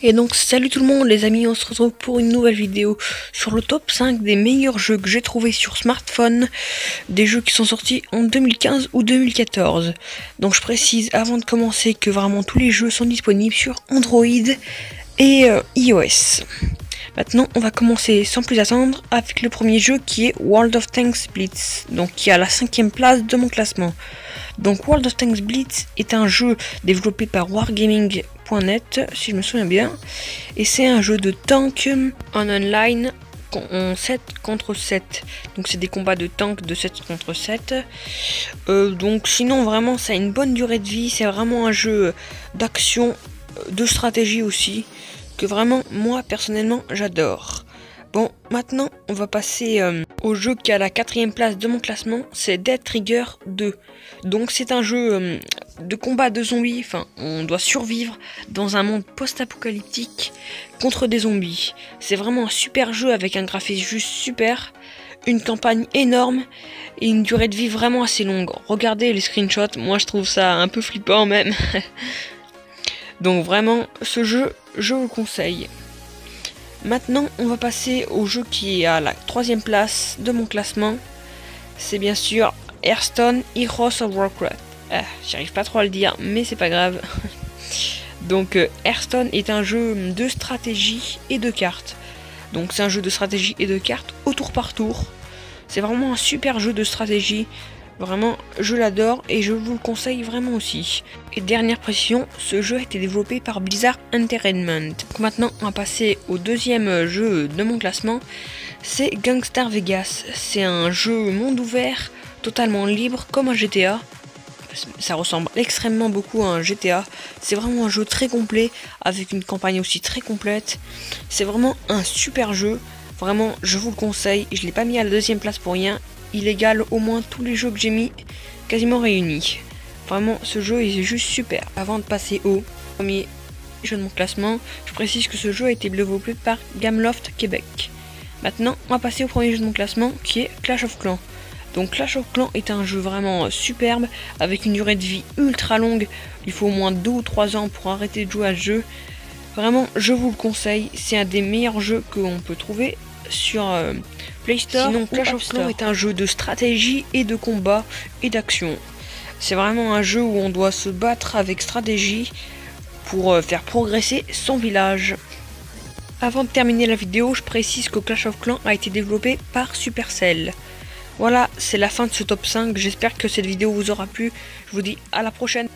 Et donc salut tout le monde les amis, on se retrouve pour une nouvelle vidéo sur le top 5 des meilleurs jeux que j'ai trouvé sur smartphone, des jeux qui sont sortis en 2015 ou 2014. Donc je précise avant de commencer que vraiment tous les jeux sont disponibles sur Android et iOS. Maintenant on va commencer sans plus attendre avec le premier jeu qui est World of Tanks Blitz, donc qui est à la 5e place de mon classement. Donc World of Tanks Blitz est un jeu développé par Wargaming.net si je me souviens bien, et c'est un jeu de tank en online en 7 contre 7, donc c'est des combats de tank de 7 contre 7. Donc sinon vraiment ça a une bonne durée de vie, c'est vraiment un jeu d'action, de stratégie aussi, que vraiment moi personnellement j'adore. Bon, maintenant on va passer au jeu qui est à la 4e place de mon classement, c'est Dead Trigger 2. Donc c'est un jeu de combat de zombies, enfin on doit survivre dans un monde post-apocalyptique contre des zombies. C'est vraiment un super jeu avec un graphisme juste super, une campagne énorme et une durée de vie vraiment assez longue. Regardez les screenshots, moi je trouve ça un peu flippant même. Donc vraiment ce jeu je vous le conseille. Maintenant on va passer au jeu qui est à la 3e place de mon classement. C'est bien sûr Hearthstone Heroes of Warcraft. J'arrive pas trop à le dire mais c'est pas grave. Donc Hearthstone est un jeu de stratégie et de cartes. Donc c'est un jeu de stratégie et de cartes au tour par tour. C'est vraiment un super jeu de stratégie. Vraiment, je l'adore et je vous le conseille vraiment aussi. Et dernière précision, ce jeu a été développé par Blizzard Entertainment. Donc maintenant, on va passer au deuxième jeu de mon classement. C'est Gangstar Vegas. C'est un jeu monde ouvert, totalement libre, comme un GTA. Ça ressemble extrêmement beaucoup à un GTA. C'est vraiment un jeu très complet, avec une campagne aussi très complète. C'est vraiment un super jeu. Vraiment, je vous le conseille. Je ne l'ai pas mis à la 2e place pour rien. Il égale au moins tous les jeux que j'ai mis quasiment réunis. Vraiment ce jeu est juste super. Avant de passer au premier jeu de mon classement, je précise que ce jeu a été développé par Gameloft Québec. Maintenant on va passer au premier jeu de mon classement qui est Clash of Clans. Donc Clash of Clans est un jeu vraiment superbe avec une durée de vie ultra longue. Il faut au moins 2 ou 3 ans pour arrêter de jouer à ce jeu. Vraiment je vous le conseille, c'est un des meilleurs jeux qu'on peut trouver sur Play Store. Sinon Clash of Clans est un jeu de stratégie et de combat et d'action. C'est vraiment un jeu où on doit se battre avec stratégie pour faire progresser son village. Avant de terminer la vidéo, je précise que Clash of Clans a été développé par Supercell. Voilà, c'est la fin de ce top 5. J'espère que cette vidéo vous aura plu. Je vous dis à la prochaine.